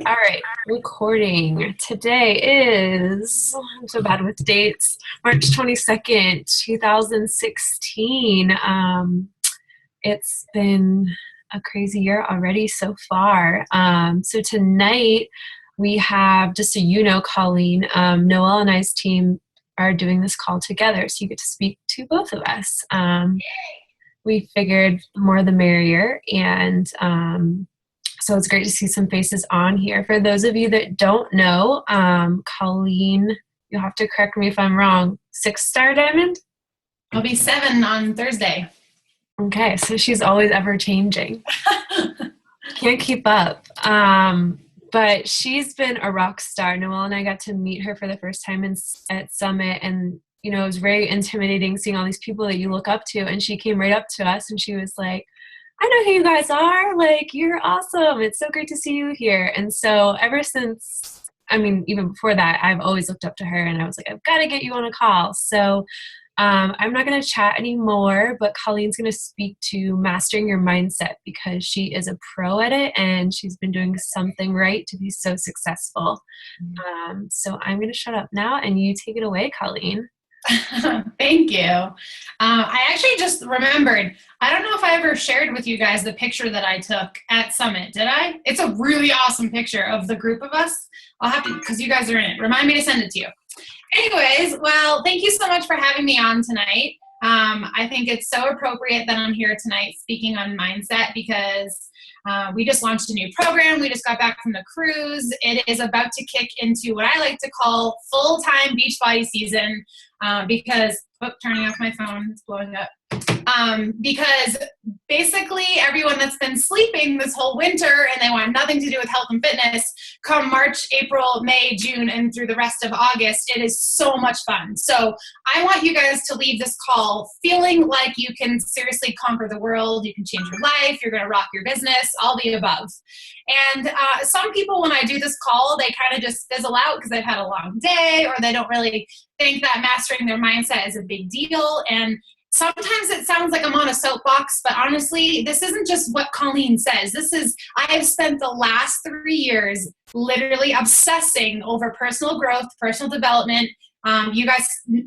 All right, recording. Today is, I'm so bad with dates, March 22nd, 2016. It's been a crazy year already so far. So tonight we have, just so you know, Colleen, Noelle and I's team are doing this call together. So you get to speak to both of us. We figured the more the merrier. And so it's great to see some faces on here. For those of you that don't know, Colleen, you'll have to correct me if I'm wrong, 6-star diamond? I'll be 7 on Thursday. Okay, so she's always ever changing. Can't keep up. But she's been a rock star. Noelle and I got to meet her for the first time at Summit, and you know, it was very intimidating seeing all these people that you look up to. And she came right up to us and she was like, I know who you guys are. Like, you're awesome. It's so great to see you here. And so ever since, I mean, even before that, I've always looked up to her and I was like, I've got to get you on a call. So I'm not going to chat anymore, but Colleen's going to speak to mastering your mindset because she is a pro at it and she's been doing something right to be so successful. So I'm going to shut up now and you take it away, Colleen. Thank you. I actually just remembered, I don't know if I ever shared with you guys the picture that I took at Summit. Did I? It's a really awesome picture of the group of us. I'll have to, because you guys are in it. Remind me to send it to you. Anyways, well, thank you so much for having me on tonight. I think it's so appropriate that I'm here tonight speaking on mindset because we just launched a new program. We just got back from the cruise. It is about to kick into what I like to call full-time Beachbody season because, turning off my phone, it's blowing up. Because basically everyone that's been sleeping this whole winter and they want nothing to do with health and fitness, come March, April, May, June, and through the rest of August, it is so much fun. So I want you guys to leave this call feeling like you can seriously conquer the world, you can change your life, you're going to rock your business, all the above. And some people, when I do this call, they kind of just fizzle out because they've had a long day or they don't really think that mastering their mindset is a big deal. And sometimes it sounds like I'm on a soapbox, but honestly, this isn't just what Colleen says. I have spent the last 3 years literally obsessing over personal growth, personal development. You guys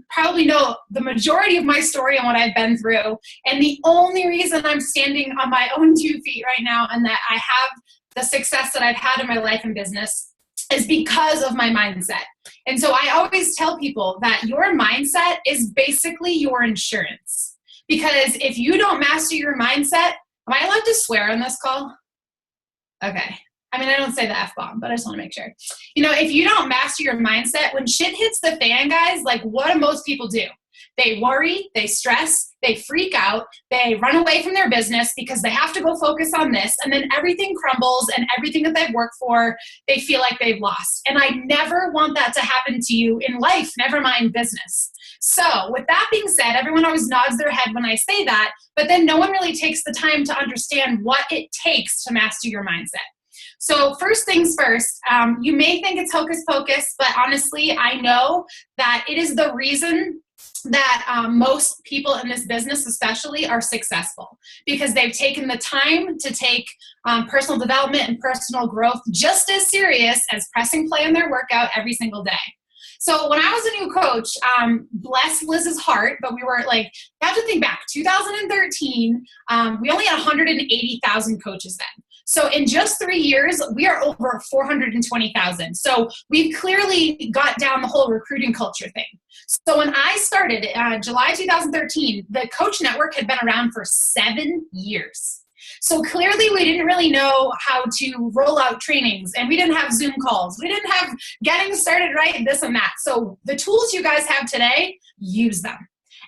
probably know the majority of my story and what I've been through. And the only reason I'm standing on my own 2 feet right now and that I have the success that I've had in my life and business is because of my mindset. And so I always tell people that your mindset is basically your insurance. Because if you don't master your mindset, am I allowed to swear on this call? Okay. I mean, I don't say the F-bomb, but I just want to make sure. You know, if you don't master your mindset, when shit hits the fan, guys, like what do most people do? They worry, they stress, they freak out, they run away from their business because they have to go focus on this, and then everything crumbles and everything that they've worked for, they feel like they've lost. And I never want that to happen to you in life, never mind business. So with that being said, everyone always nods their head when I say that, but then no one really takes the time to understand what it takes to master your mindset. So first things first, you may think it's hocus pocus, but honestly, I know that it is the reason that most people in this business especially are successful because they've taken the time to take personal development and personal growth just as serious as pressing play on their workout every single day. So when I was a new coach, bless Liz's heart, but we were like, you have to think back, 2013, we only had 180,000 coaches then. So in just 3 years, we are over 420,000. So we've clearly got down the whole recruiting culture thing. So when I started July 2013, the coach network had been around for 7 years. So clearly we didn't really know how to roll out trainings and we didn't have Zoom calls. We didn't have getting started right, this and that. So the tools you guys have today, use them.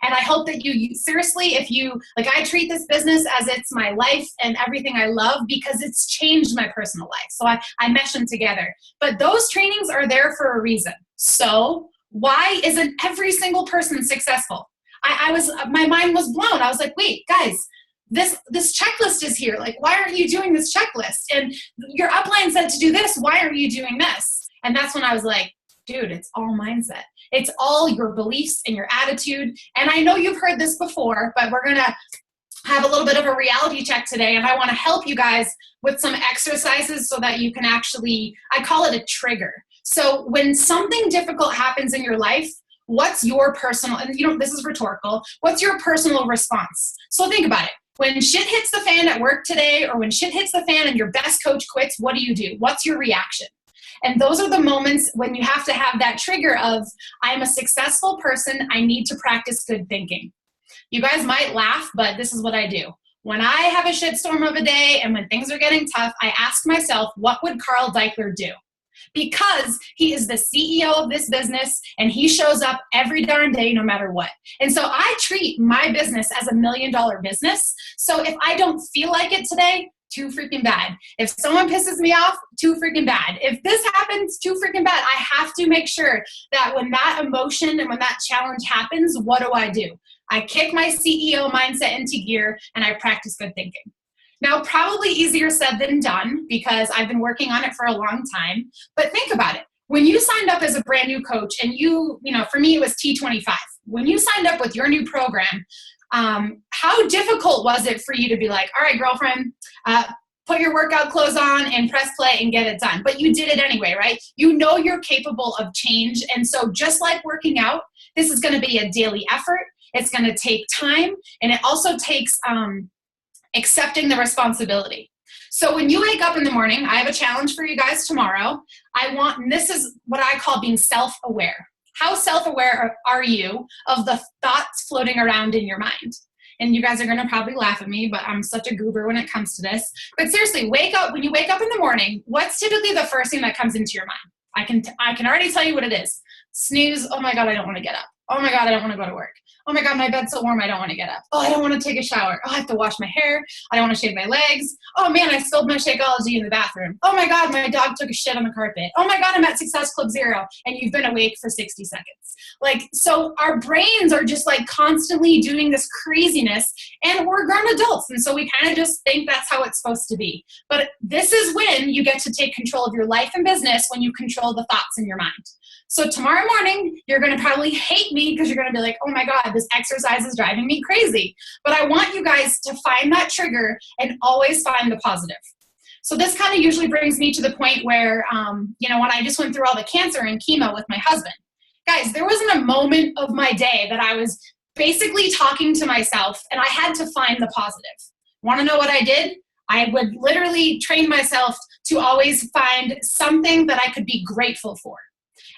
And I hope that you seriously, if you, like I treat this business as it's my life and everything I love because it's changed my personal life. So I mesh them together. But those trainings are there for a reason. So why isn't every single person successful? My mind was blown. I was like, wait, guys, this checklist is here. Like, why aren't you doing this checklist? And your upline said to do this. Why aren't you doing this? And that's when I was like, dude, it's all mindset. It's all your beliefs and your attitude. And I know you've heard this before, but we're going to have a little bit of a reality check today, and I want to help you guys with some exercises so that you can actually, I call it a trigger. So when something difficult happens in your life, what's your personal, and this is rhetorical, what's your personal response? So think about it. When shit hits the fan at work today, or when shit hits the fan and your best coach quits, what do? What's your reaction? And those are the moments when you have to have that trigger of, I'm a successful person, I need to practice good thinking. You guys might laugh, but this is what I do. When I have a shitstorm of a day and when things are getting tough, I ask myself, what would Carl Deichler do? Because he is the CEO of this business and he shows up every darn day no matter what. And so I treat my business as $1 million business. So if I don't feel like it today, too freaking bad. If someone pisses me off, too freaking bad. If this happens, too freaking bad. I have to make sure that when that emotion and when that challenge happens, what do? I kick my CEO mindset into gear and I practice good thinking. Now, probably easier said than done because I've been working on it for a long time, but think about it. When you signed up as a brand new coach and for me, it was T25. When you signed up with your new program, how difficult was it for you to be like, all right, girlfriend, put your workout clothes on and press play and get it done? But you did it anyway, right? You know you're capable of change. And so just like working out, this is going to be a daily effort. It's going to take time. And it also takes accepting the responsibility. So when you wake up in the morning, I have a challenge for you guys tomorrow. And this is what I call being self-aware. How self-aware are you of the thoughts floating around in your mind? And you guys are going to probably laugh at me, but I'm such a goober when it comes to this. But seriously, when you wake up in the morning, what's typically the first thing that comes into your mind? I can already tell you what it is. Snooze. Oh my God, I don't want to get up. Oh my God, I don't want to go to work. Oh my God, my bed's so warm, I don't want to get up. Oh, I don't want to take a shower. Oh, I have to wash my hair. I don't want to shave my legs. Oh man, I spilled my Shakeology in the bathroom. Oh my God, my dog took a shit on the carpet. Oh my God, I'm at Success Club 0 and you've been awake for 60 seconds. So our brains are just constantly doing this craziness and we're grown adults. And so we kind of just think that's how it's supposed to be. But this is when you get to take control of your life and business, when you control the thoughts in your mind. So tomorrow morning, you're going to probably hate me because you're going to be like, oh my God, this exercise is driving me crazy. But I want you guys to find that trigger and always find the positive. So this kind of usually brings me to the point where, when I just went through all the cancer and chemo with my husband. Guys, there wasn't a moment of my day that I was basically talking to myself and I had to find the positive. Want to know what I did? I would literally train myself to always find something that I could be grateful for.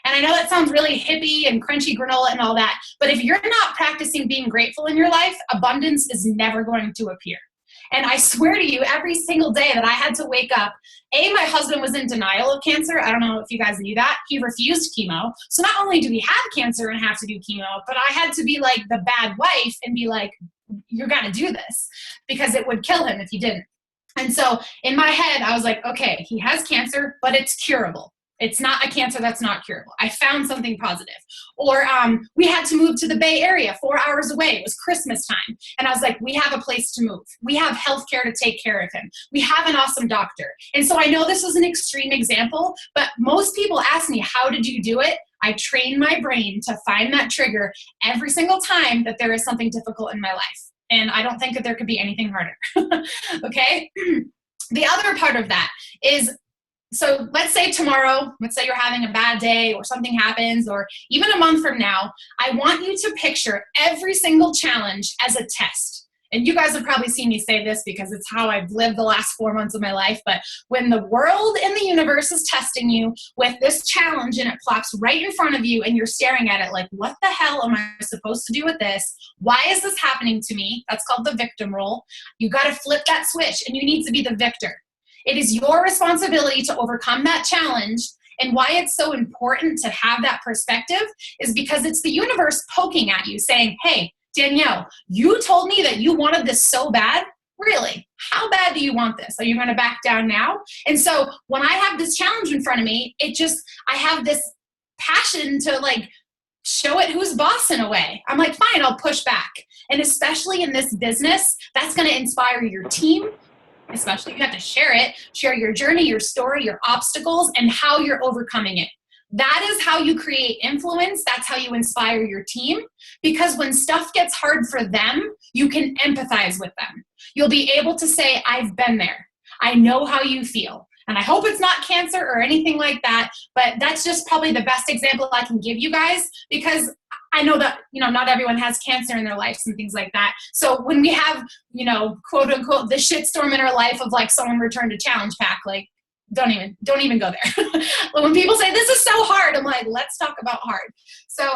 And I know that sounds really hippie and crunchy granola and all that, but if you're not practicing being grateful in your life, abundance is never going to appear. And I swear to you, every single day that I had to wake up, my husband was in denial of cancer. I don't know if you guys knew that. He refused chemo. So not only do we have cancer and have to do chemo, but I had to be like the bad wife and be like, you're going to do this because it would kill him if he didn't. And so in my head, I was like, okay, he has cancer, but it's curable. It's not a cancer that's not curable. I found something positive. Or we had to move to the Bay Area, 4 hours away. It was Christmas time. And I was like, we have a place to move. We have healthcare to take care of him. We have an awesome doctor. And so I know this was an extreme example, but most people ask me, how did you do it? I train my brain to find that trigger every single time that there is something difficult in my life. And I don't think that there could be anything harder. Okay? The other part of that is, so let's say tomorrow, let's say you're having a bad day or something happens, or even a month from now, I want you to picture every single challenge as a test. And you guys have probably seen me say this because it's how I've lived the last 4 months of my life. But when the world and the universe is testing you with this challenge and it plops right in front of you and you're staring at it like, what the hell am I supposed to do with this? Why is this happening to me? That's called the victim role. You got to flip that switch and you need to be the victor. It is your responsibility to overcome that challenge. And why it's so important to have that perspective is because it's the universe poking at you saying, hey, Danielle, you told me that you wanted this so bad. Really? How bad do you want this? Are you going to back down now? And so when I have this challenge in front of me, I have this passion to show it who's boss in a way. I'm like, fine, I'll push back. And especially in this business, that's going to inspire your team. Especially you have to share your journey, your story, your obstacles, and how you're overcoming it. That is how you create influence. That's how you inspire your team. Because when stuff gets hard for them, you can empathize with them. You'll be able to say, I've been there. I know how you feel. And I hope it's not cancer or anything like that, but that's just probably the best example I can give you guys, because I know that, not everyone has cancer in their lives and things like that. So when we have, quote unquote, the shitstorm in our life of like someone returned a challenge pack, like, don't even go there. When people say this is so hard, I'm like, let's talk about hard. So,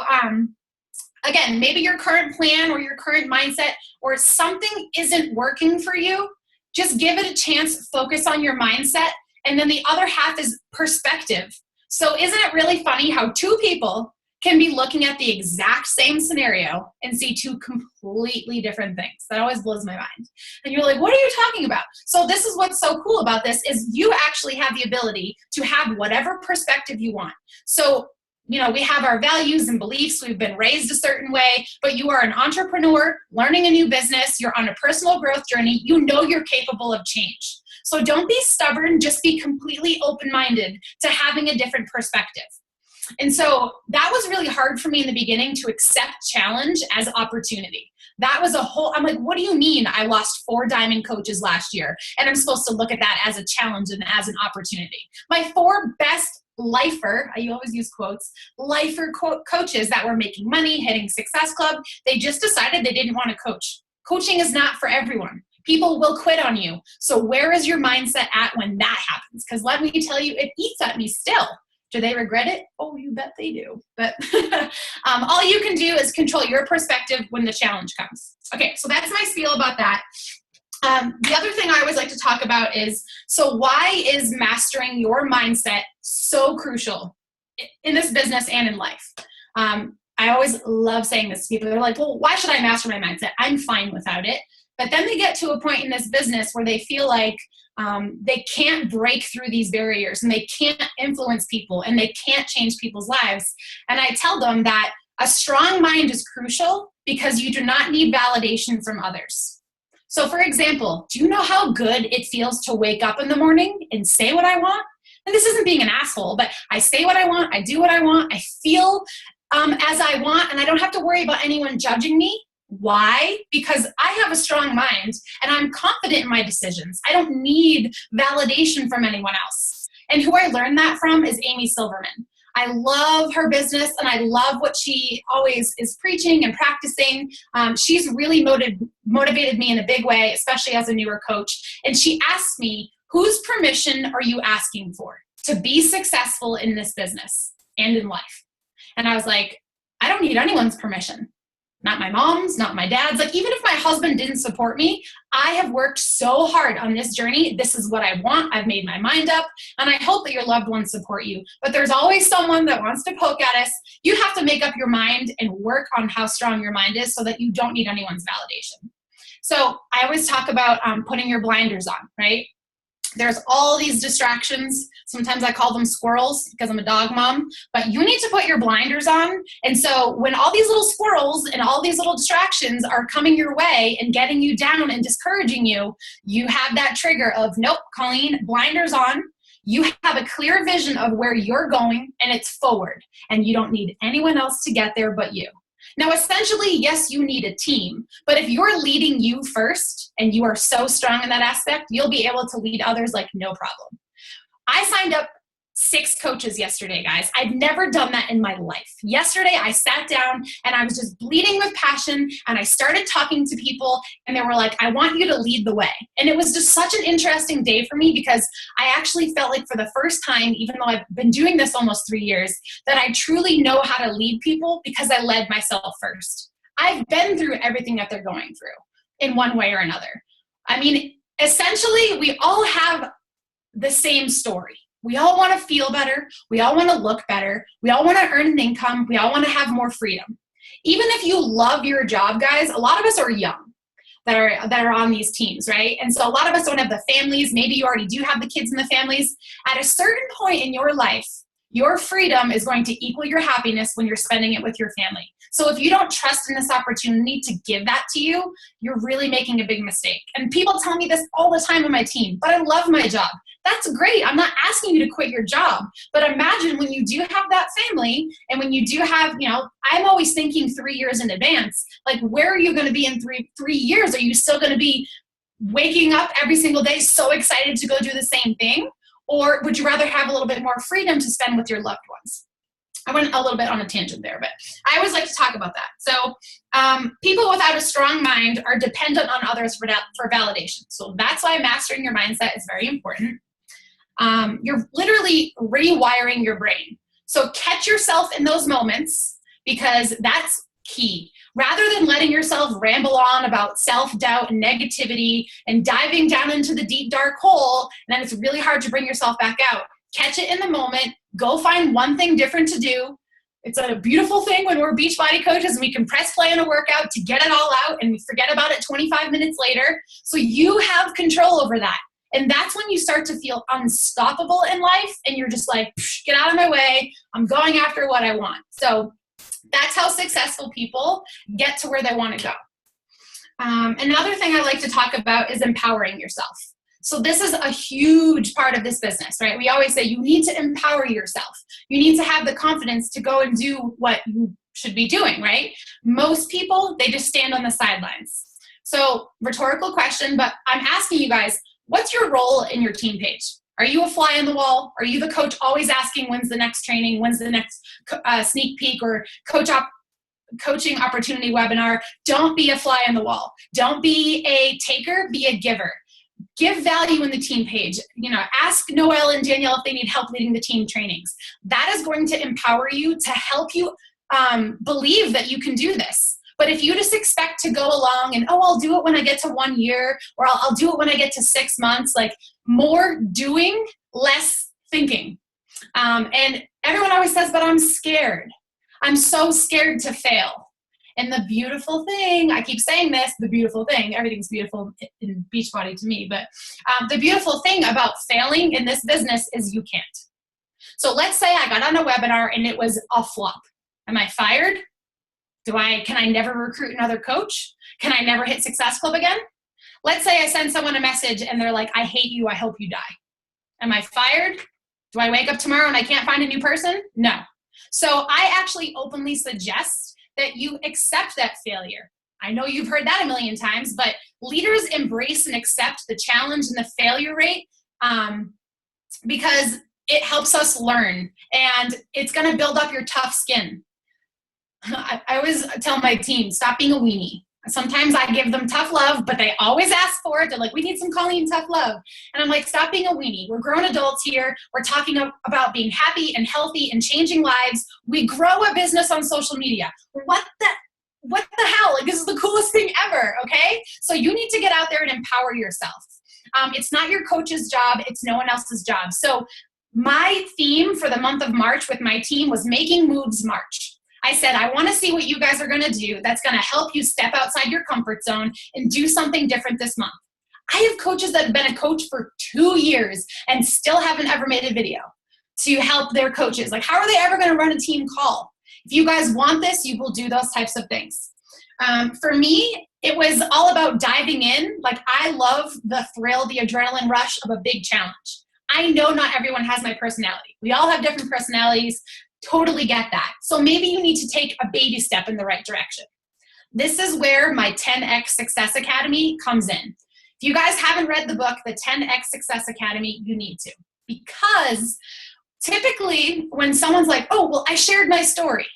again, maybe your current plan or your current mindset or something isn't working for you. Just give it a chance, focus on your mindset. And then the other half is perspective. So isn't it really funny how two people can be looking at the exact same scenario and see two completely different things? That always blows my mind. And you're like, what are you talking about? So this is what's so cool about this is you actually have the ability to have whatever perspective you want. So, we have our values and beliefs. We've been raised a certain way, but you are an entrepreneur learning a new business. You're on a personal growth journey. You're capable of change. So don't be stubborn. Just be completely open-minded to having a different perspective. And so that was really hard for me in the beginning to accept challenge as opportunity. That was I'm like, what do you mean I lost 4 diamond coaches last year? And I'm supposed to look at that as a challenge and as an opportunity. My 4 best lifer, you always use quotes, lifer coaches that were making money, hitting Success Club, they just decided they didn't want to coach. Coaching is not for everyone. People will quit on you. So where is your mindset at when that happens? Because let me tell you, it eats at me still. Do they regret it? Oh, you bet they do. But all you can do is control your perspective when the challenge comes. Okay, so that's my spiel about that. The other thing I always like to talk about is, so why is mastering your mindset so crucial in this business and in life? I always love saying this to people. They're like, well, why should I master my mindset? I'm fine without it. But then they get to a point in this business where they feel like they can't break through these barriers and they can't influence people and they can't change people's lives. And I tell them that a strong mind is crucial because you do not need validation from others. So for example, do you know how good it feels to wake up in the morning and say what I want? And this isn't being an asshole, but I say what I want, I do what I want, I feel as I want, and I don't have to worry about anyone judging me. Why? Because I have a strong mind and I'm confident in my decisions. I don't need validation from anyone else. And who I learned that from is Amy Silverman. I love her business and I love what she always is preaching and practicing. She's really motivated me in a big way, especially as a newer coach. And she asked me, whose permission are you asking for to be successful in this business and in life? And I was like, I don't need anyone's permission. Not my mom's, not my dad's. Like, even if my husband didn't support me, I have worked so hard on this journey. This is what I want. I've made my mind up. And I hope that your loved ones support you. But there's always someone that wants to poke at us. You have to make up your mind and work on how strong your mind is so that you don't need anyone's validation. So I always talk about putting your blinders on, right? There's all these distractions. Sometimes I call them squirrels because I'm a dog mom, but you need to put your blinders on. And so when all these little squirrels and all these little distractions are coming your way and getting you down and discouraging you, you have that trigger of, nope, Colleen, blinders on. You have a clear vision of where you're going and it's forward, and you don't need anyone else to get there but you. Now, essentially, yes, you need a team, but if you're leading you first and you are so strong in that aspect, you'll be able to lead others like no problem. I signed up 6 coaches yesterday, guys. I've never done that in my life. Yesterday, I sat down and I was just bleeding with passion and I started talking to people and they were like, I want you to lead the way. And it was just such an interesting day for me because I actually felt like for the first time, even though I've been doing this almost 3 years, that I truly know how to lead people because I led myself first. I've been through everything that they're going through in one way or another. I mean, essentially, we all have the same story. We all want to feel better. We all want to look better. We all want to earn an income. We all want to have more freedom. Even if you love your job, guys, a lot of us are young that are on these teams, right? And so a lot of us don't have the families. Maybe you already do have the kids and the families. At a certain point in your life, your freedom is going to equal your happiness when you're spending it with your family. So if you don't trust in this opportunity to give that to you, you're really making a big mistake. And people tell me this all the time on my team, but I love my job. That's great. I'm not asking you to quit your job, but imagine when you do have that family and when you do have, I'm always thinking 3 years in advance, like where are you going to be in three years? Are you still going to be waking up every single day so excited to go do the same thing? Or would you rather have a little bit more freedom to spend with your loved ones? I went a little bit on a tangent there, but I always like to talk about that. So people without a strong mind are dependent on others for validation. So that's why mastering your mindset is very important. You're literally rewiring your brain. So catch yourself in those moments because that's key. Rather than letting yourself ramble on about self-doubt and negativity and diving down into the deep, dark hole, and then it's really hard to bring yourself back out. Catch it in the moment. Go find one thing different to do. It's a beautiful thing when we're Beachbody coaches and we can press play on a workout to get it all out and we forget about it 25 minutes later. So you have control over that. And that's when you start to feel unstoppable in life and you're just like, get out of my way. I'm going after what I want. So that's how successful people get to where they want to go. Another thing I like to talk about is empowering yourself. So this is a huge part of this business, right? We always say you need to empower yourself. You need to have the confidence to go and do what you should be doing, right? Most people, they just stand on the sidelines. So rhetorical question, but I'm asking you guys, what's your role in your team page? Are you a fly on the wall? Are you the coach always asking when's the next training, when's the next sneak peek or coaching opportunity webinar? Don't be a fly on the wall. Don't be a taker, be a giver. Give value in the team page. Ask Noelle and Danielle if they need help leading the team trainings. That is going to empower you to help you believe that you can do this. But if you just expect to go along and, I'll do it when I get to 1 year, or I'll do it when I get to 6 months, like more doing, less thinking. And everyone always says, but I'm scared. I'm so scared to fail. And the beautiful thing, I keep saying this, the beautiful thing, everything's beautiful in Beachbody to me, but the beautiful thing about failing in this business is you can't. So let's say I got on a webinar and it was a flop. Am I fired? Can I never recruit another coach? Can I never hit Success Club again? Let's say I send someone a message and they're like, I hate you, I hope you die. Am I fired? Do I wake up tomorrow and I can't find a new person? No. So I actually openly suggest that you accept that failure. I know you've heard that a million times, but leaders embrace and accept the challenge and the failure rate because it helps us learn and it's going to build up your tough skin. I always tell my team, stop being a weenie. Sometimes I give them tough love, but they always ask for it. They're like, we need some Colleen tough love. And I'm like, stop being a weenie. We're grown adults here. We're talking about being happy and healthy and changing lives. We grow a business on social media. What the hell? Like, this is the coolest thing ever, okay? So you need to get out there and empower yourself. It's not your coach's job. It's no one else's job. So my theme for the month of March with my team was Making Moves March. I said, I want to see what you guys are going to do that's going to help you step outside your comfort zone and do something different this month. I have coaches that have been a coach for 2 years and still haven't ever made a video to help their coaches. Like, how are they ever going to run a team call? If you guys want this, you will do those types of things. For me, it was all about diving in. Like, I love the thrill, the adrenaline rush of a big challenge. I know not everyone has my personality. We all have different personalities. Totally get that. So maybe you need to take a baby step in the right direction. This is where my 10X Success Academy comes in. If you guys haven't read the book, the 10X Success Academy, you need to. Because typically when someone's like, I shared my story,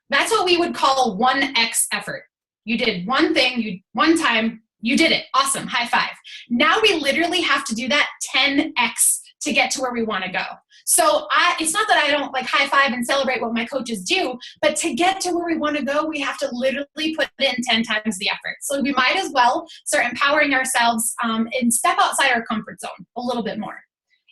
that's what we would call 1X effort. You did one thing, one time, you did it. Awesome. High five. Now we literally have to do that 10X to get to where we want to go. So it's not that I don't like high five and celebrate what my coaches do, but to get to where we want to go, we have to literally put in 10 times the effort. So we might as well start empowering ourselves and step outside our comfort zone a little bit more.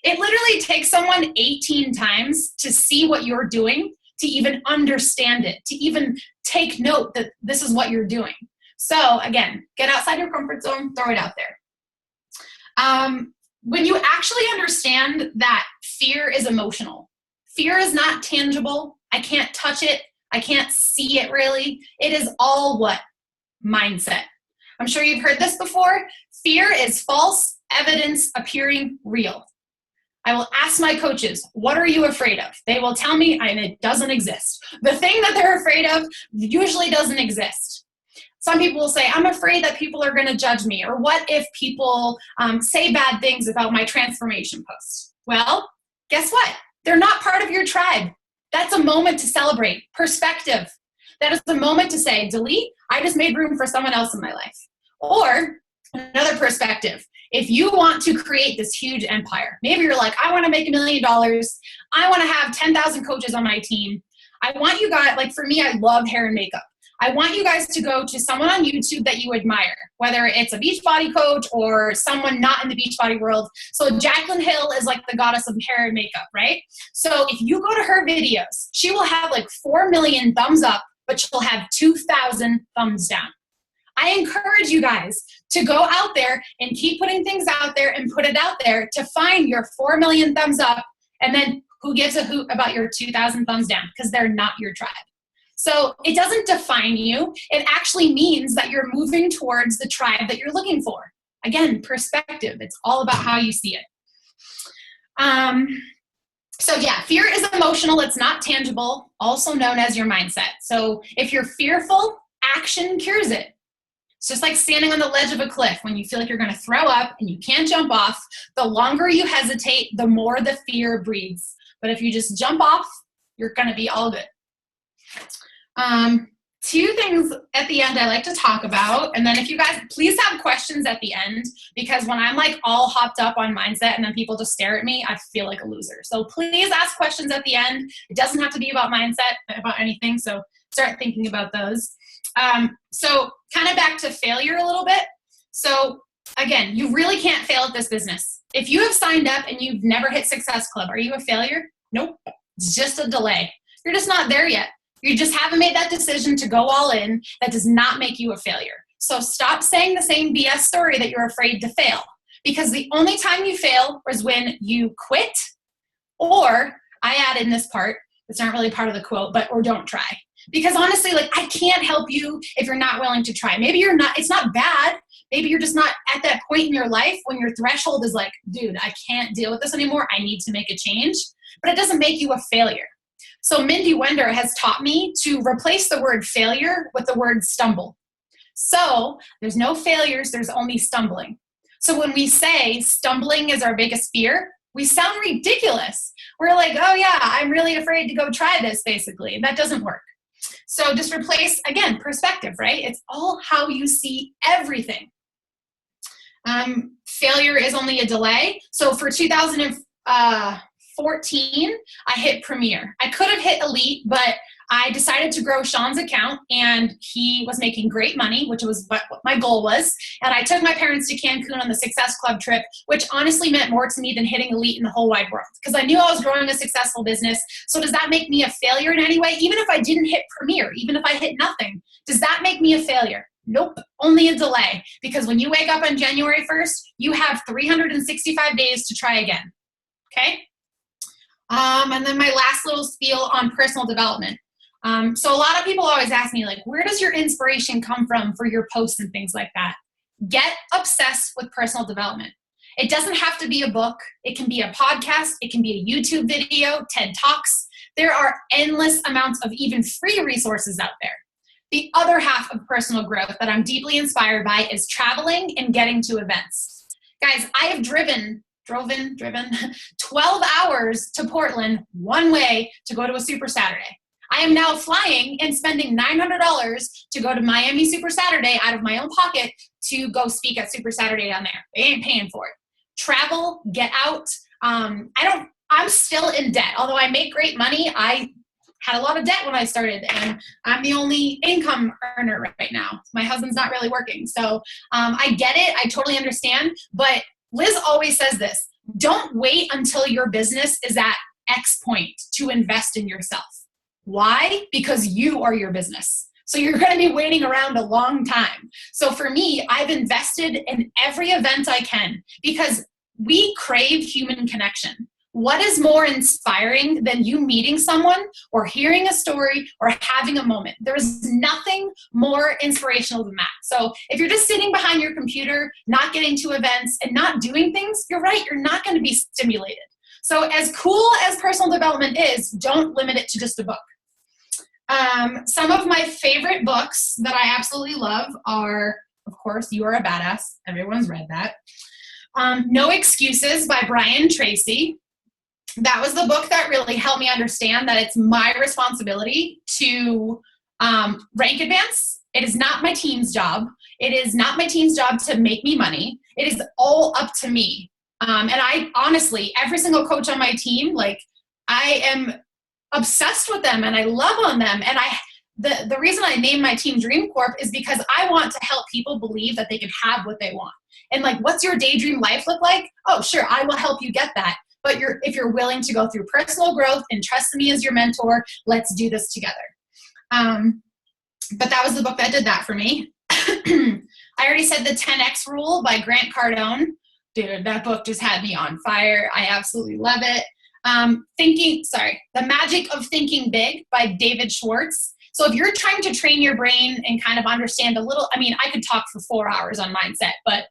It literally takes someone 18 times to see what you're doing, to even understand it, to even take note that this is what you're doing. So again, get outside your comfort zone, throw it out there. When you actually understand that fear is emotional, fear is not tangible. I can't touch it. I can't see it really. It is all what? Mindset. I'm sure you've heard this before. Fear is false evidence appearing real. I will ask my coaches, what are you afraid of? They will tell me, and it doesn't exist. The thing that they're afraid of usually doesn't exist. Some people will say, I'm afraid that people are going to judge me. Or what if people say bad things about my transformation post? Well, guess what? They're not part of your tribe. That's a moment to celebrate. Perspective. That is the moment to say, delete, I just made room for someone else in my life. Or another perspective. If you want to create this huge empire, maybe you're like, I want to make $1 million. I want to have 10,000 coaches on my team. I want you guys, like for me, I love hair and makeup. I want you guys to go to someone on YouTube that you admire, whether it's a Beachbody coach or someone not in the Beachbody world. So Jaclyn Hill is like the goddess of hair and makeup, right? So if you go to her videos, she will have like 4 million thumbs up, but she'll have 2,000 thumbs down. I encourage you guys to go out there and keep putting things out there and put it out there to find your 4 million thumbs up, and then who gives a hoot about your 2,000 thumbs down, because they're not your tribe. So it doesn't define you. It actually means that you're moving towards the tribe that you're looking for. Again, perspective. It's all about how you see it. So yeah, fear is emotional. It's not tangible, also known as your mindset. So if you're fearful, action cures it. It's just like standing on the ledge of a cliff when you feel like you're going to throw up and you can't jump off. The longer you hesitate, the more the fear breeds. But if you just jump off, you're going to be all good. Two things at the end I like to talk about, and then if you guys please have questions at the end, because when I'm like all hopped up on mindset and then people just stare at me, I feel like a loser. So please ask questions at the end. It doesn't have to be about mindset, about anything, so start thinking about those. So kind of back to failure a little bit. So again, you really can't fail at this business. If you have signed up and you've never hit Success Club, are you a failure? Nope. It's just a delay. You're just not there yet. You just haven't made that decision to go all in. That does not make you a failure. So stop saying the same BS story that you're afraid to fail. Because the only time you fail is when you quit, or I add in this part, it's not really part of the quote, but or don't try. Because honestly, like I can't help you if you're not willing to try. Maybe you're not, it's not bad. Maybe you're just not at that point in your life when your threshold is like, dude, I can't deal with this anymore. I need to make a change. But it doesn't make you a failure. So Mindy Wender has taught me to replace the word failure with the word stumble. So there's no failures, there's only stumbling. So when we say stumbling is our biggest fear, we sound ridiculous. We're like, oh yeah, I'm really afraid to go try this, basically. That doesn't work. So just replace, again, perspective, right? It's all how you see everything. Failure is only a delay. So for 2014, I hit Premier. I could have hit Elite, but I decided to grow Sean's account, and he was making great money, which was what my goal was. And I took my parents to Cancun on the Success Club trip, which honestly meant more to me than hitting Elite in the whole wide world, because I knew I was growing a successful business. So does that make me a failure in any way? Even if I didn't hit Premier, even if I hit nothing, does that make me a failure? Nope, only a delay. Because when you wake up on January 1st, you have 365 days to try again. Okay? And then my last little spiel on personal development. So a lot of people always ask me, like, where does your inspiration come from for your posts and things like that? Get obsessed with personal development. It doesn't have to be a book. It can be a podcast. It can be a YouTube video, TED Talks. There are endless amounts of even free resources out there. The other half of personal growth that I'm deeply inspired by is traveling and getting to events. Guys, I have driven 12 hours to Portland one way to go to a Super Saturday. I am now flying and spending $900 to go to Miami Super Saturday out of my own pocket to go speak at Super Saturday down there. They ain't paying for it. Travel, get out. I'm still in debt. Although I make great money, I had a lot of debt when I started, and I'm the only income earner right now. My husband's not really working. So I get it. I totally understand. But Liz always says this: don't wait until your business is at X point to invest in yourself. Why? Because you are your business. So you're going to be waiting around a long time. So for me, I've invested in every event I can, because we crave human connection. What is more inspiring than you meeting someone or hearing a story or having a moment? There's nothing more inspirational than that. So if you're just sitting behind your computer, not getting to events and not doing things, you're right, you're not going to be stimulated. So as cool as personal development is, don't limit it to just a book. Some of my favorite books that I absolutely love are, of course, You Are a Badass. Everyone's read that. No Excuses by Brian Tracy. That was the book that really helped me understand that it's my responsibility to rank advance. It is not my team's job. It is not my team's job to make me money. It is all up to me. And I honestly, every single coach on my team, like, I am obsessed with them and I love on them. And the reason I named my team Dream Corp is because I want to help people believe that they can have what they want. And like, what's your daydream life look like? Oh, sure, I will help you get that. But if you're willing to go through personal growth and trust me as your mentor, let's do this together. But that was the book that did that for me. I already said The 10X Rule by Grant Cardone. Dude, that book just had me on fire. I absolutely love it. The Magic of Thinking Big by David Schwartz. So if you're trying to train your brain and kind of understand a little, I mean, I could talk for 4 hours on mindset, but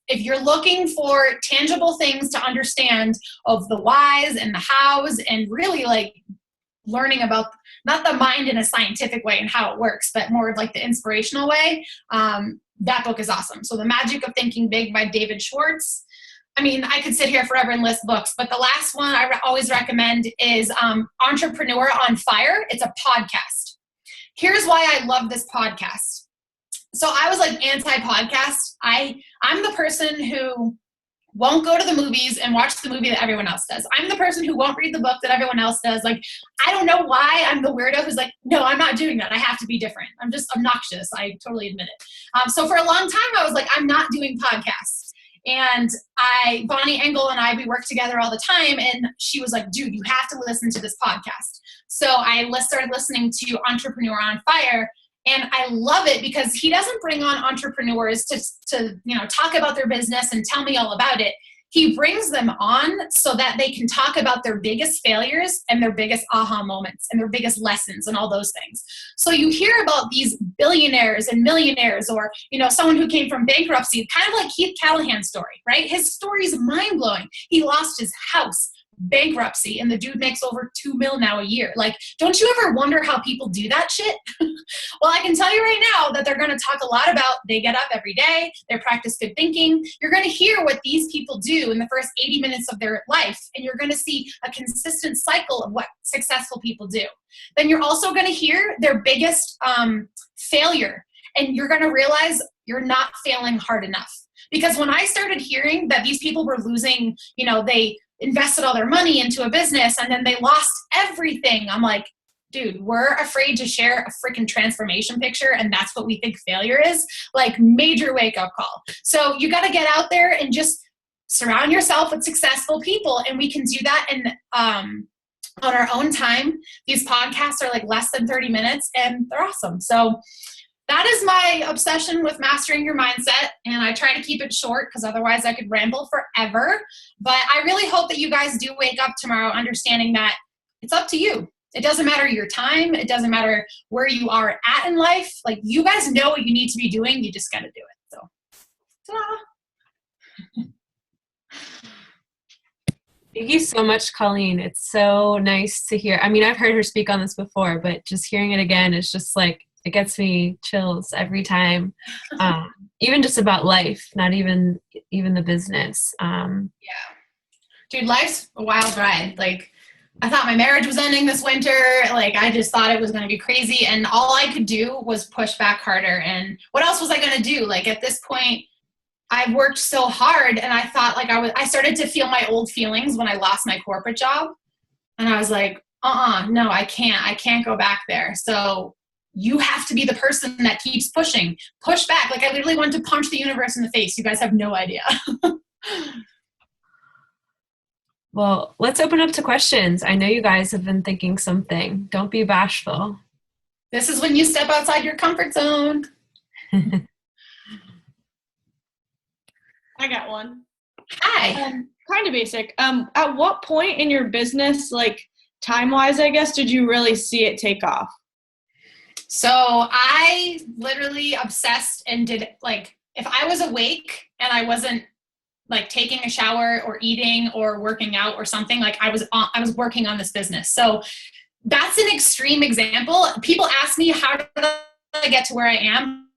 if you're looking for tangible things to understand of the whys and the hows and really like learning about not the mind in a scientific way and how it works, but more of like the inspirational way, that book is awesome. So The Magic of Thinking Big by David Schwartz. I mean, I could sit here forever and list books, but the last one I always recommend is Entrepreneur on Fire. It's a podcast. Here's why I love this podcast. So I was like anti-podcast. I'm the person who won't go to the movies and watch the movie that everyone else does. I'm the person who won't read the book that everyone else does. Like, I don't know why I'm the weirdo who's like, no, I'm not doing that. I have to be different. I'm just obnoxious. I totally admit it. So for a long time, I was like, I'm not doing podcasts. And Bonnie Engel and we work together all the time. And she was like, dude, you have to listen to this podcast. So I started listening to Entrepreneur on Fire. And I love it because he doesn't bring on entrepreneurs to talk about their business and tell me all about it. He brings them on so that they can talk about their biggest failures and their biggest aha moments and their biggest lessons and all those things. So you hear about these billionaires and millionaires or, someone who came from bankruptcy, kind of like Keith Callahan's story, right? His story is mind-blowing. He lost his house, bankruptcy, and the dude makes over $2 million now a year. Like, don't you ever wonder how people do that shit? Well, I can tell you right now that they're going to talk a lot about they get up every day, they practice good thinking. You're going to hear what these people do in the first 80 minutes of their life, and you're going to see a consistent cycle of what successful people do. Then you're also going to hear their biggest failure, and you're going to realize you're not failing hard enough. Because when I started hearing that these people were losing, they invested all their money into a business and then they lost everything. I'm like, dude, we're afraid to share a freaking transformation picture and that's what we think failure is. Like, major wake up call. So you got to get out there and just surround yourself with successful people. And we can do that on our own time. These podcasts are like less than 30 minutes and they're awesome. So that is my obsession with mastering your mindset, and I try to keep it short because otherwise I could ramble forever. But I really hope that you guys do wake up tomorrow understanding that it's up to you. It doesn't matter your time. It doesn't matter where you are at in life. Like, you guys know what you need to be doing. You just got to do it. So, ta-da. Thank you so much, Colleen. It's so nice to hear. I mean, I've heard her speak on this before, but just hearing it again is just like, it gets me chills every time, even just about life, not even the business. Yeah. Dude, life's a wild ride. Like, I thought my marriage was ending this winter. Like, I just thought it was going to be crazy. And all I could do was push back harder. And what else was I going to do? Like, at this point, I worked so hard and I thought like I started to feel my old feelings when I lost my corporate job. And I was like, no, I can't go back there. So you have to be the person that keeps pushing. Push back. Like, I literally wanted to punch the universe in the face. You guys have no idea. Well, let's open up to questions. I know you guys have been thinking something. Don't be bashful. This is when you step outside your comfort zone. I got one. Hi. Kind of basic. At what point in your business, like time-wise, I guess, did you really see it take off? So I literally obsessed and did, like, if I was awake and I wasn't like taking a shower or eating or working out or something. Like I was working on this business. So that's an extreme example. People ask me, how did I get to where I am?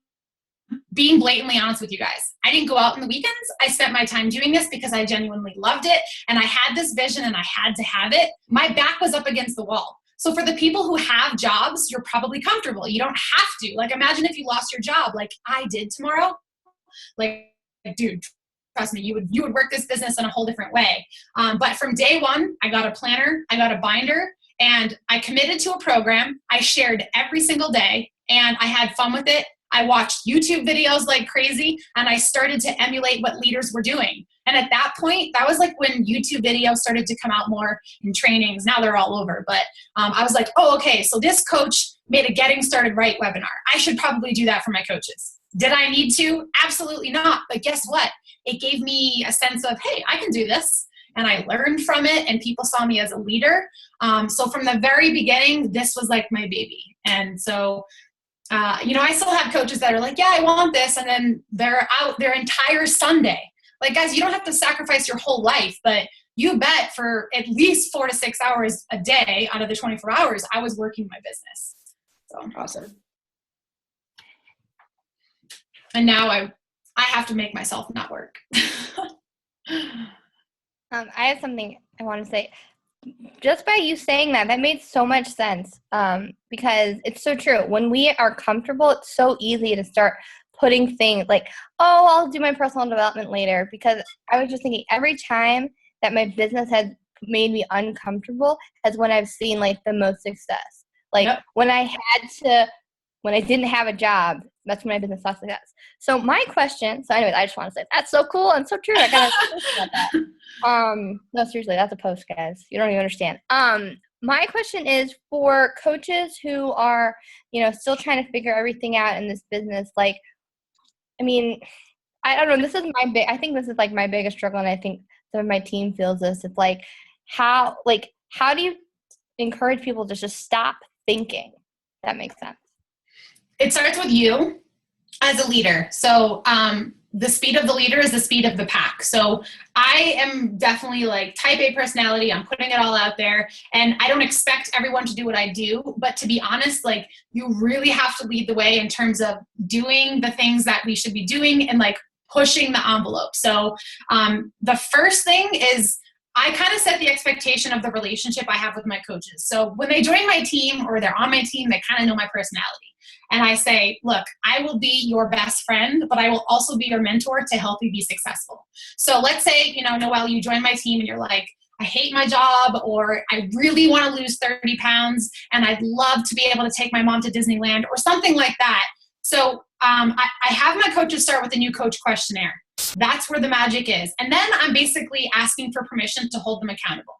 Being blatantly honest with you guys, I didn't go out on the weekends. I spent my time doing this because I genuinely loved it. And I had this vision and I had to have it. My back was up against the wall. So for the people who have jobs, you're probably comfortable. You don't have to. Like, imagine if you lost your job like I did tomorrow. Like, dude, trust me, you would work this business in a whole different way. But from day one, I got a planner, I got a binder, and I committed to a program. I shared every single day, and I had fun with it. I watched YouTube videos like crazy, and I started to emulate what leaders were doing. And at that point, that was like when YouTube videos started to come out more in trainings. Now they're all over. But I was like, oh, okay, so this coach made a Getting Started Right webinar. I should probably do that for my coaches. Did I need to? Absolutely not. But guess what? It gave me a sense of, hey, I can do this. And I learned from it, and people saw me as a leader. So from the very beginning, this was like my baby. And so I still have coaches that are like, yeah, I want this. And then they're out their entire Sunday. Like, guys, you don't have to sacrifice your whole life, but you bet for at least 4 to 6 hours a day out of the 24 hours, I was working my business. So Awesome. And now I have to make myself not work. I have something I want to say. Just by you saying that made so much sense, because it's so true. When we are comfortable, it's so easy to start putting things like, oh, I'll do my personal development later, because I was just thinking every time that my business has made me uncomfortable is when I've seen like the most success. Like Yep. when I didn't have a job, that's when my business saw success. So my question, anyways, I just want to say that's so cool and so true. I gotta think about that. No, seriously, that's a post, guys. You don't even understand. My question is for coaches who are, still trying to figure everything out in this business. Like, I mean, I don't know. I think this is like my biggest struggle, and I think some of my team feels this. It's like, how do you encourage people to just stop thinking? That makes sense. It starts with you as a leader. So the speed of the leader is the speed of the pack. So I am definitely like type A personality. I'm putting it all out there, and I don't expect everyone to do what I do. But to be honest, like, you really have to lead the way in terms of doing the things that we should be doing and like pushing the envelope. So the first thing is, I kind of set the expectation of the relationship I have with my coaches. So when they join my team or they're on my team, they kind of know my personality. And I say, look, I will be your best friend, but I will also be your mentor to help you be successful. So let's say, Noelle, you join my team and you're like, I hate my job, or I really want to lose 30 pounds and I'd love to be able to take my mom to Disneyland or something like that. So I have my coaches start with a new coach questionnaire. That's where the magic is. And then I'm basically asking for permission to hold them accountable.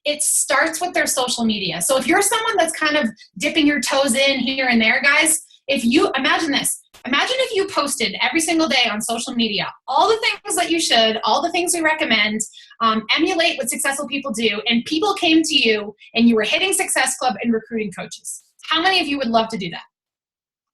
It starts with their social media. So if you're someone that's kind of dipping your toes in here and there, guys, imagine this. Imagine if you posted every single day on social media all the things that you should, all the things we recommend, emulate what successful people do, and people came to you and you were hitting Success Club and recruiting coaches. How many of you would love to do that?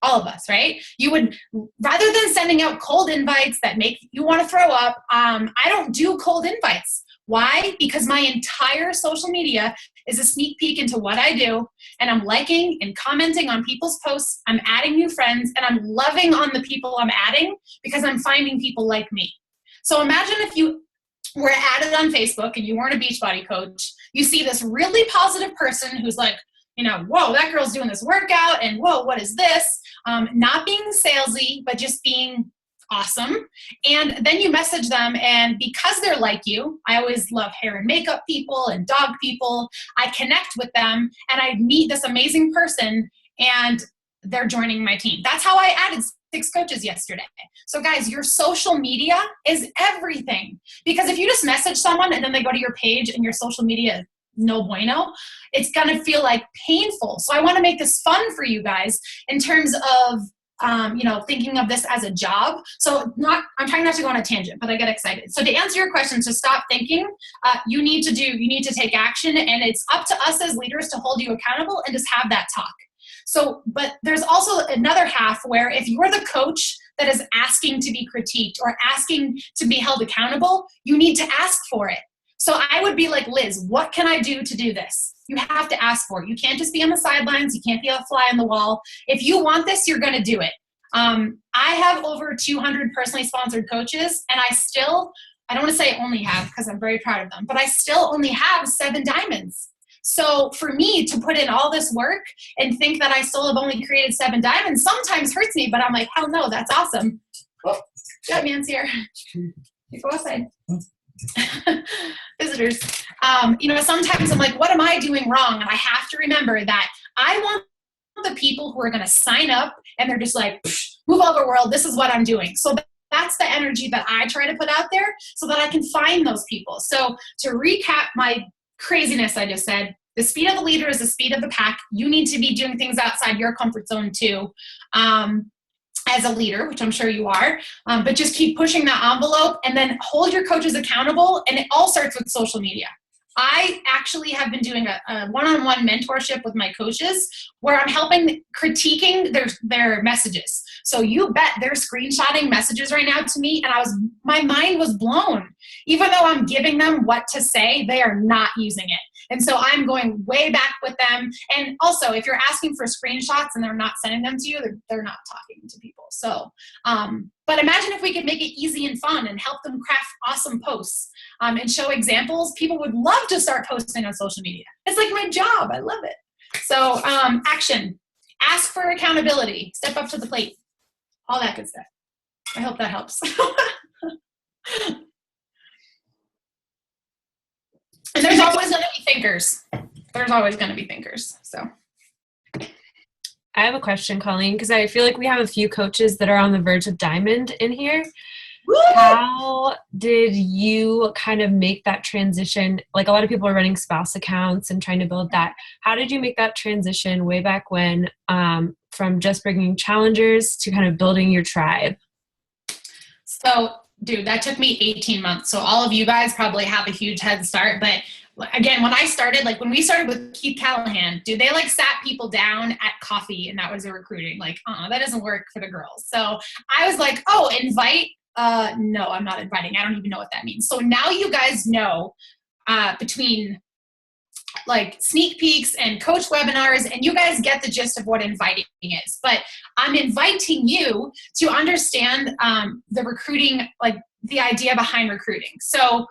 All of us, right? You would, rather than sending out cold invites that make you want to throw up, I don't do cold invites. Why? Because my entire social media is a sneak peek into what I do, and I'm liking and commenting on people's posts. I'm adding new friends, and I'm loving on the people I'm adding because I'm finding people like me. So imagine if you were added on Facebook and you weren't a Beachbody coach. You see this really positive person who's like, whoa, that girl's doing this workout, and whoa, what is this? Not being salesy, but just being awesome. And then you message them, and because they're like you, I always love hair and makeup people and dog people. I connect with them and I meet this amazing person, and they're joining my team. That's how I added 6 coaches yesterday. So guys, your social media is everything, because if you just message someone and then they go to your page and your social media no bueno, it's going to feel like painful. So I want to make this fun for you guys in terms of thinking of this as a job. So I'm trying not to go on a tangent, but I get excited. So to answer your question, to stop thinking, you need to take action, and it's up to us as leaders to hold you accountable and just have that talk. So, but there's also another half where if you're the coach that is asking to be critiqued or asking to be held accountable, you need to ask for it. So I would be like, Liz, what can I do to do this? You have to ask for it. You can't just be on the sidelines. You can't be a fly on the wall. If you want this, you're going to do it. I have over 200 personally sponsored coaches, and I don't want to say only have, because I'm very proud of them, but I still only have 7 diamonds. So for me to put in all this work and think that I still have only created 7 diamonds sometimes hurts me, but I'm like, hell no, that's awesome. Oh, got man's here. You go outside. Visitors. Sometimes I'm like, what am I doing wrong? And I have to remember that I want the people who are going to sign up and they're just like, move over world, this is what I'm doing. So that's the energy that I try to put out there so that I can find those people. So to recap my craziness I just said, the speed of the leader is the speed of the pack. You need to be doing things outside your comfort zone too. As a leader, which I'm sure you are, but just keep pushing that envelope and then hold your coaches accountable. And it all starts with social media. I actually have been doing a one-on-one mentorship with my coaches where I'm helping critiquing their messages. So you bet they're screenshotting messages right now to me, and my mind was blown. Even though I'm giving them what to say, they are not using it. And so I'm going way back with them. And also, if you're asking for screenshots and they're not sending them to you, they're not talking to people. So, but imagine if we could make it easy and fun and help them craft awesome posts and show examples. People would love to start posting on social media. It's like my job. I love it. So action, ask for accountability, step up to the plate, all that good stuff. I hope that helps. And there's always going to be thinkers. There's always going to be thinkers. So I have a question, Colleen, because I feel like we have a few coaches that are on the verge of diamond in here. Woo! How did you kind of make that transition? Like a lot of people are running spouse accounts and trying to build that. How did you make that transition way back when from just bringing challengers to kind of building your tribe? So, dude, that took me 18 months. So all of you guys probably have a huge head start. But again, when we started with Keith Callahan, dude, they sat people down at coffee and that was their recruiting. That doesn't work for the girls. So I was like, oh, invite. No, I'm not inviting. I don't even know what that means. So now you guys know between sneak peeks and coach webinars, and you guys get the gist of what inviting is. But I'm inviting you to understand the recruiting, the idea behind recruiting. So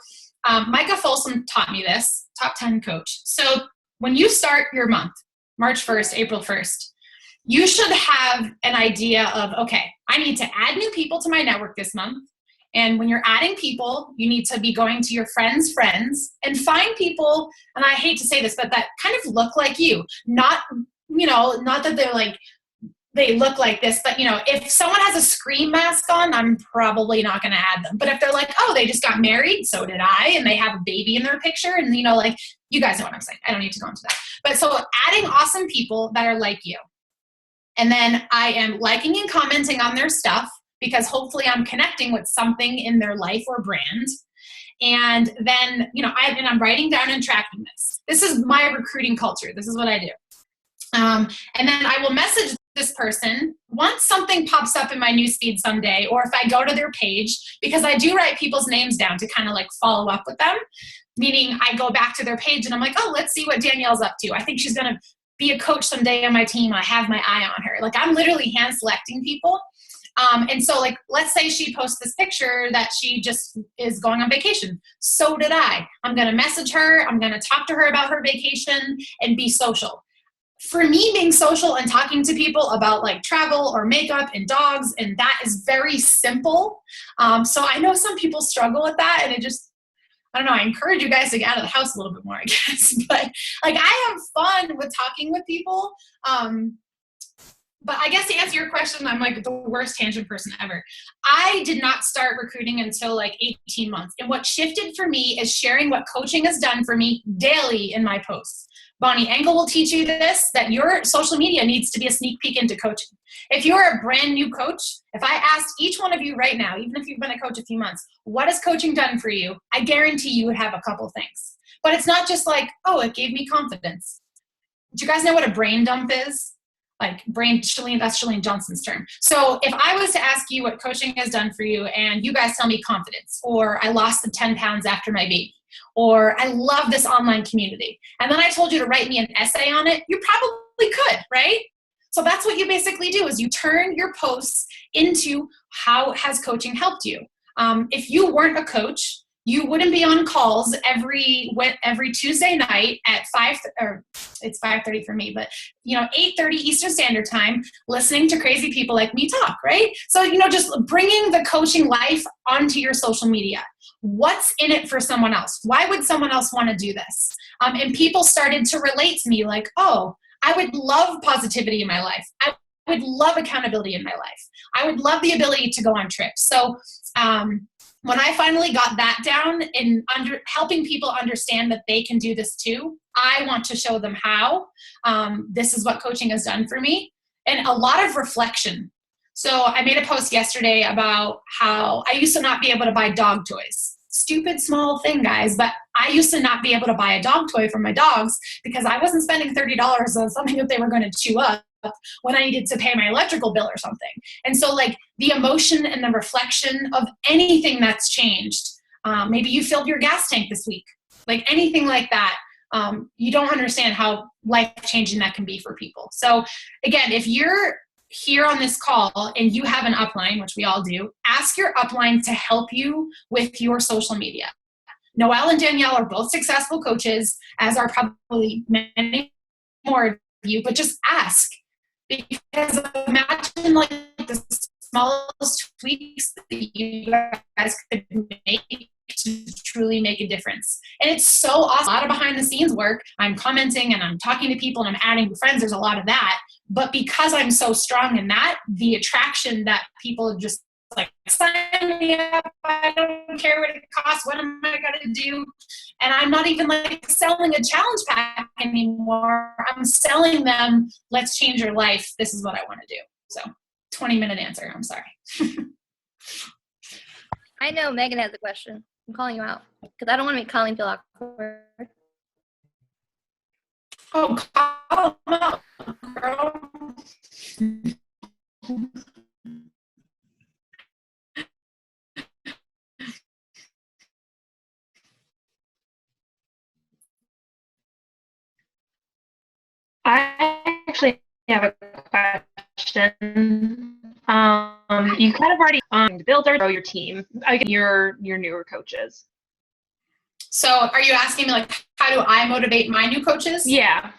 Micah Folsom taught me this, top 10 coach. So when you start your month, March 1st, April 1st, you should have an idea of, okay, I need to add new people to my network this month. And when you're adding people, you need to be going to your friends' friends and find people, and I hate to say this, but that kind of look like you. Not that they're they look like this, but if someone has a Scream mask on, I'm probably not going to add them. But if they're oh, they just got married, so did I, and they have a baby in their picture, and you guys know what I'm saying. I don't need to go into that. But so adding awesome people that are like you. And then I am liking and commenting on their stuff because hopefully I'm connecting with something in their life or brand. And then, I'm writing down and tracking this. This is my recruiting culture. This is what I do. And then I will message this person once something pops up in my newsfeed someday, or if I go to their page, because I do write people's names down to kind of follow up with them, meaning I go back to their page and I'm like, oh, let's see what Danielle's up to. I think she's going to be a coach someday on my team. I have my eye on her. I'm literally hand selecting people. And so let's say she posts this picture that she just is going on vacation. So did I. I'm going to message her. I'm going to talk to her about her vacation and be social. For me, being social and talking to people about travel or makeup and dogs, and that is very simple. So I know some people struggle with that, and it just, I don't know, I encourage you guys to get out of the house a little bit more, I guess. But I have fun with talking with people. But I guess to answer your question, I'm the worst tangent person ever. I did not start recruiting until 18 months. And what shifted for me is sharing what coaching has done for me daily in my posts. Bonnie Engel will teach you this, that your social media needs to be a sneak peek into coaching. If you're a brand new coach, if I asked each one of you right now, even if you've been a coach a few months, what has coaching done for you? I guarantee you would have a couple things. But it's not just oh, it gave me confidence. Do you guys know what a brain dump is? Like Shalene, that's Shalene Johnson's term. So if I was to ask you what coaching has done for you and you guys tell me confidence, or I lost the 10 pounds after my baby, or I love this online community, and then I told you to write me an essay on it, you probably could, right? So that's what you basically do, is you turn your posts into how has coaching helped you. If you weren't a coach, you wouldn't be on calls every Tuesday night at 5:30 for me, but 8:30 Eastern Standard Time, listening to crazy people like me talk, right? So, just bringing the coaching life onto your social media. What's in it for someone else? Why would someone else want to do this? And people started to relate to me like, oh, I would love positivity in my life. I would love accountability in my life. I would love the ability to go on trips. So, when I finally got that down and helping people understand that they can do this too, I want to show them how. This is what coaching has done for me. And a lot of reflection. So I made a post yesterday about how I used to not be able to buy dog toys. Stupid small thing, guys, but I used to not be able to buy a dog toy for my dogs because I wasn't spending $30 on something that they were going to chew up when I needed to pay my electrical bill or something. And so like the emotion and the reflection of anything that's changed, maybe you filled your gas tank this week, like anything like that, you don't understand how life-changing that can be for people. So again, if you're here on this call and you have an upline, which we all do, ask your upline to help you with your social media. Noelle and Danielle are both successful coaches, as are probably many more of you, but just ask. Because imagine like the smallest tweaks that you guys could make to truly make a difference. And it's so awesome. A lot of behind the scenes work. I'm commenting and I'm talking to people and I'm adding new friends. There's a lot of that. But because I'm so strong in that, the attraction that people just like, sign me up, I don't care what it costs, what am I going to do? And I'm not even like selling a challenge pack anymore. I'm selling them, let's change your life. This is what I want to do. So 20-minute answer. I'm sorry. I know Megan has a question. I'm calling you out because I don't want to make Colleen feel awkward. Oh, call them out, girl. I actually have a question. You kind of already build or grow your team, your newer coaches. So are you asking me like, how do I motivate my new coaches? Yeah.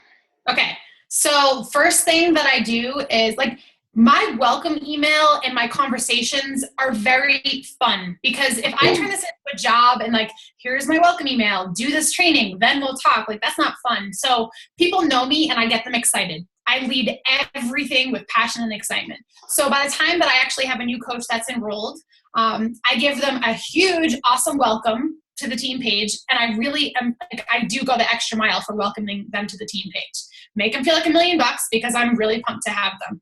Okay. So first thing that I do is like my welcome email and my conversations are very fun, because if I turn this into a job and like, here's my welcome email, do this training, then we'll talk, like that's not fun. So people know me and I get them excited. I lead everything with passion and excitement. So by the time that I actually have a new coach that's enrolled, I give them a huge, awesome welcome to the team page. And I really am, like, I do go the extra mile for welcoming them to the team page. Make them feel like $1 million because I'm really pumped to have them.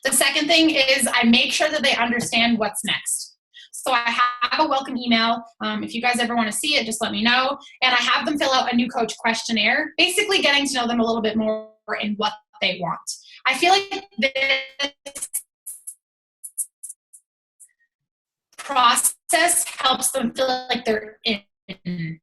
The second thing is I make sure that they understand what's next. So I have a welcome email. If you guys ever want to see it, just let me know. And I have them fill out a new coach questionnaire, basically getting to know them a little bit more and what they want. I feel like this process helps them feel like they're in.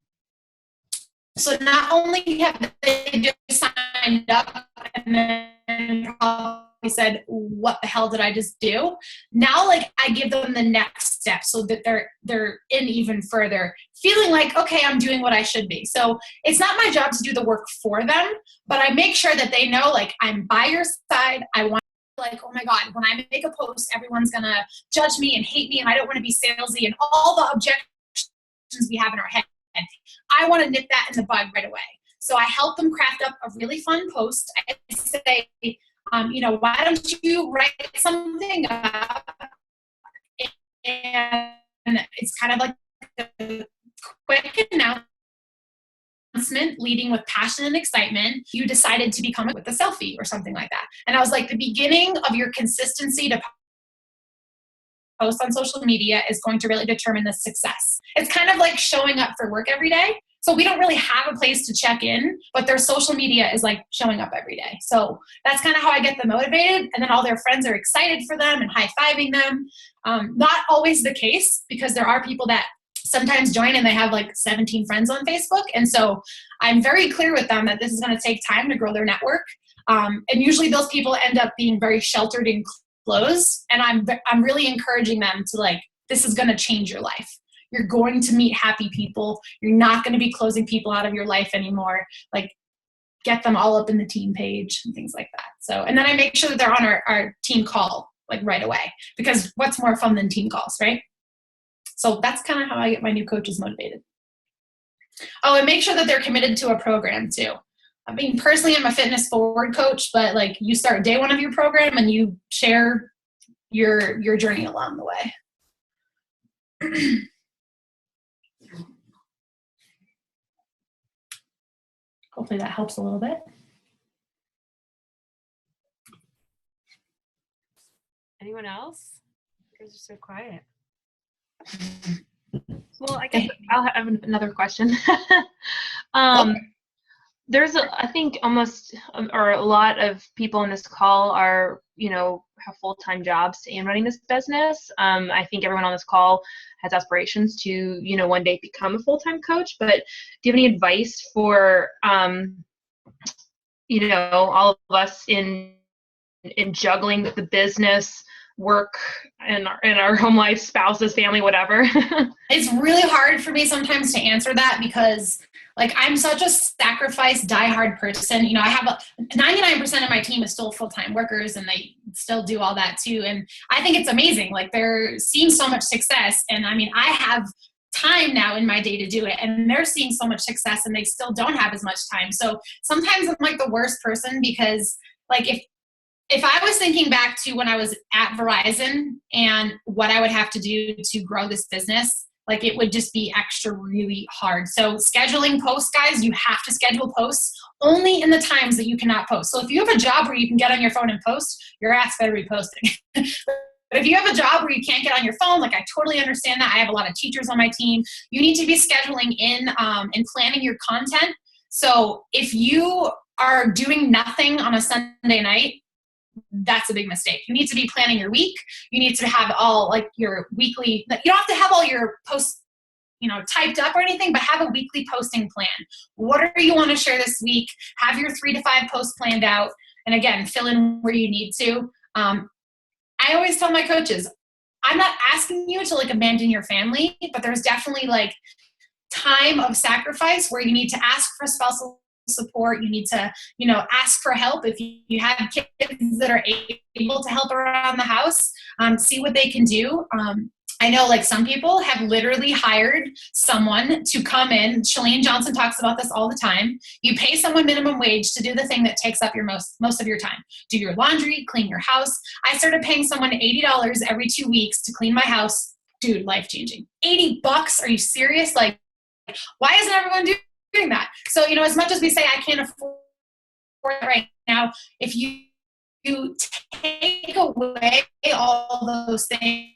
So not only have they just signed up and then probably said, what the hell did I just do? Now, like, I give them the next step so that they're in even further, feeling like, okay, I'm doing what I should be. So it's not my job to do the work for them, but I make sure that they know, like, I'm by your side. I want, like, oh my God, when I make a post, everyone's going to judge me and hate me, and I don't want to be salesy and all the objections we have in our head. I want to nip that in the bud right away. So I help them craft up a really fun post. I say, why don't you write something up? And it's kind of like a quick announcement leading with passion and excitement. You decided to become with a selfie or something like that. And I was like, the beginning of your consistency to post on social media is going to really determine the success. It's kind of like showing up for work every day. So we don't really have a place to check in, but their social media is like showing up every day. So that's kind of how I get them motivated. And then all their friends are excited for them and high-fiving them. Not always the case, because there are people that sometimes join and they have like 17 friends on Facebook. And so I'm very clear with them that this is going to take time to grow their network. And usually those people end up being very sheltered and closed. And I'm really encouraging them to like, this is going to change your life. You're going to meet happy people. You're not going to be closing people out of your life anymore. Like, get them all up in the team page and things like that. So, and then I make sure that they're on our team call like right away, because what's more fun than team calls, right? So that's kind of how I get my new coaches motivated. Oh, and make sure that they're committed to a program too. I mean, personally, I'm a fitness forward coach, but like you start day one of your program and you share your journey along the way. Hopefully that helps a little bit. Anyone else? You guys are so quiet. Well, I guess I'll have another question. There's I think almost, or a lot of people on this call are, have full-time jobs and running this business. I think everyone on this call has aspirations to, one day become a full-time coach, but do you have any advice for, all of us in juggling the business, work, and our home life, spouses, family, whatever? It's really hard for me sometimes to answer that, because like I'm such a sacrifice, diehard person. I have 99% of my team is still full-time workers, and they still do all that too. And I think it's amazing. Like, they're seeing so much success. And I mean, I have time now in my day to do it, and they're seeing so much success and they still don't have as much time. So sometimes I'm like the worst person, because like if I was thinking back to when I was at Verizon and what I would have to do to grow this business, like it would just be extra really hard. So scheduling posts, guys, you have to schedule posts only in the times that you cannot post. So if you have a job where you can get on your phone and post, your ass better be posting. But if you have a job where you can't get on your phone, like I totally understand that. I have a lot of teachers on my team. You need to be scheduling in and planning your content. So if you are doing nothing on a Sunday night, that's a big mistake. You need to be planning your week. You need to have all like your weekly, you don't have to have all your posts, typed up or anything, but have a weekly posting plan. What do you want to share this week? Have your 3 to 5 posts planned out. And again, fill in where you need to. I always tell my coaches, I'm not asking you to like abandon your family, but there's definitely like time of sacrifice where you need to ask for spousal support. You need to, ask for help. If you have kids that are able to help around the house, see what they can do. I know like some people have literally hired someone to come in. Shalene Johnson talks about this all the time. You pay someone minimum wage to do the thing that takes up your most of your time. Do your laundry, clean your house. I started paying someone $80 every 2 weeks to clean my house. Dude, life-changing. $80? Are you serious? Like, why isn't everyone doing that? So, as much as we say I can't afford it right now, if you take away all those things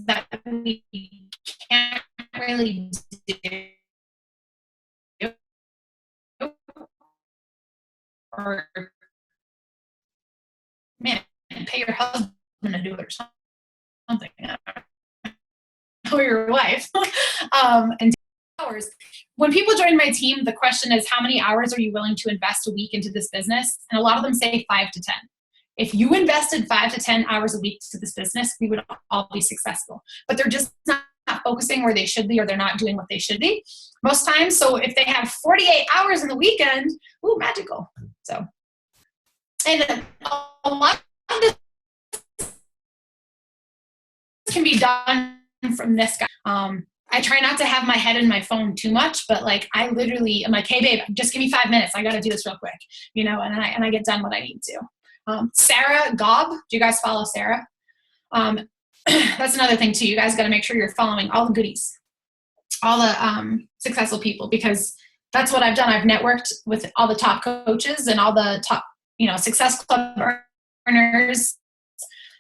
that we can't really do, or man, pay your husband to do it or something, or your wife, and hours. When people join my team, the question is, how many hours are you willing to invest a week into this business? And a lot of them say 5 to 10. If you invested 5 to 10 hours a week to this business, we would all be successful. But they're just not focusing where they should be, or they're not doing what they should be most times. So if they have 48 hours in the weekend, ooh, magical. So, and a lot of this can be done from this guy. I try not to have my head in my phone too much, but like I literally am like, hey babe, just give me 5 minutes. I got to do this real quick, and I get done what I need to. Sarah Gobb, do you guys follow Sarah? That's another thing too. You guys got to make sure you're following all the goodies, all the successful people, because that's what I've done. I've networked with all the top coaches and all the top, Success Club earners.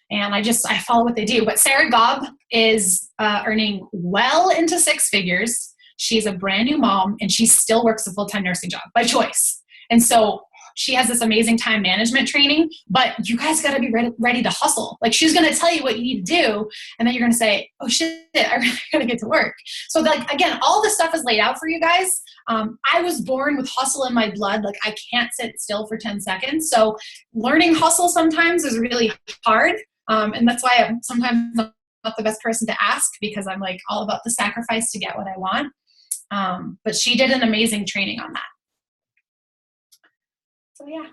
And I follow what they do. But Sarah Gobb is earning well into 6 figures. she's a brand new mom and she still works a full-time nursing job by choice. And so she has this amazing time management training, but you guys got to be ready to hustle. Like, she's going to tell you what you need to do, and then you're going to say, oh shit, I really got to get to work. So like, again, all this stuff is laid out for you guys. I was born with hustle in my blood. Like, I can't sit still for 10 seconds. So learning hustle sometimes is really hard. And that's why I'm sometimes not the best person to ask, because I'm like all about the sacrifice to get what I want. But she did an amazing training on that. So yeah.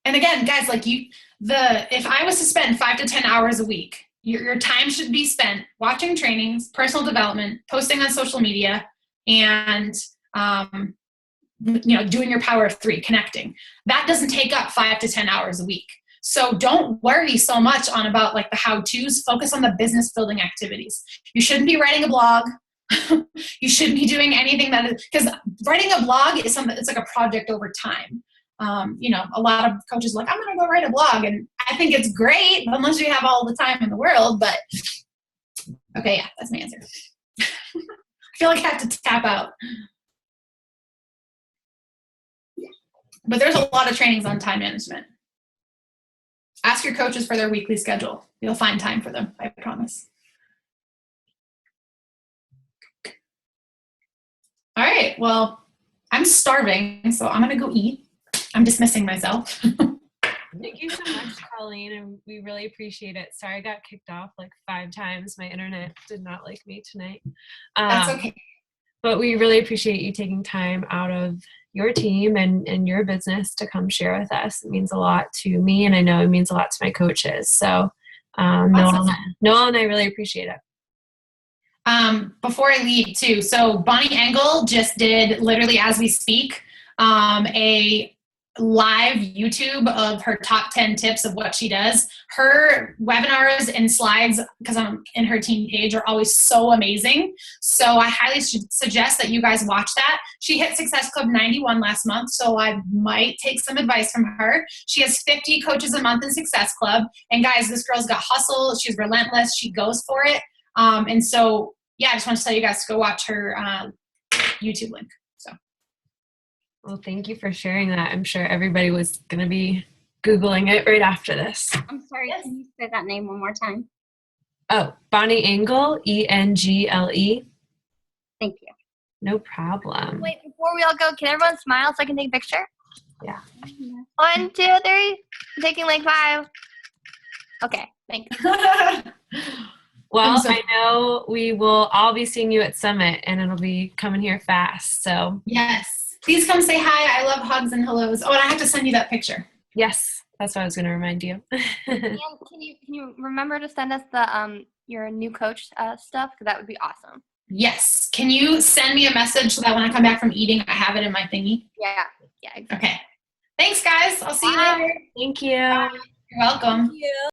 And again, guys, like if I was to spend 5 to 10 hours a week, your time should be spent watching trainings, personal development, posting on social media, and doing your power of 3, connecting. That doesn't take up 5 to 10 hours a week. So don't worry so much about like the how-tos. Focus on the business building activities. You shouldn't be writing a blog. You shouldn't be doing anything because writing a blog is something, it's like a project over time. A lot of coaches are like, I'm going to go write a blog. And I think it's great, unless you have all the time in the world. But okay, yeah, that's my answer. I feel like I have to tap out. But there's a lot of trainings on time management. Ask your coaches for their weekly schedule. You'll find time for them, I promise. All right, well, I'm starving, so I'm going to go eat. I'm dismissing myself. Thank you so much, Colleen, and we really appreciate it. Sorry I got kicked off like 5 times. My internet did not like me tonight. That's okay. But we really appreciate you taking time out of your team and your business to come share with us. It means a lot to me, and I know it means a lot to my coaches. So Noel and I really appreciate it. Before I leave too, so Bonnie Engel just did, literally as we speak, a live YouTube of her top 10 tips of what she does. Her webinars and slides, because I'm in her team page, are always so amazing. So I highly suggest that you guys watch that. She hit Success Club 91 last month, so I might take some advice from her. She has 50 coaches a month in Success Club. And guys, this girl's got hustle. She's relentless. She goes for it. And so, yeah, I just want to tell you guys to go watch her YouTube link. Well, thank you for sharing that. I'm sure everybody was going to be Googling it right after this. I'm sorry, yes. Can you say that name one more time? Oh, Bonnie Engel, Engle. Thank you. No problem. Wait, before we all go, can everyone smile so I can take a picture? Yeah. 1, 2, 3. I'm taking like 5. Okay, thanks. Well, I know we will all be seeing you at Summit, and it'll be coming here fast. So yes. Please come say hi. I love hugs and hellos. Oh, and I have to send you that picture. Yes, that's what I was going to remind you. And can you remember to send us the your new coach stuff? Because that would be awesome. Yes. Can you send me a message so that when I come back from eating, I have it in my thingy? Yeah, exactly. Okay. Thanks, guys. I'll see you later. Thank you. Bye. You're welcome. Thank you.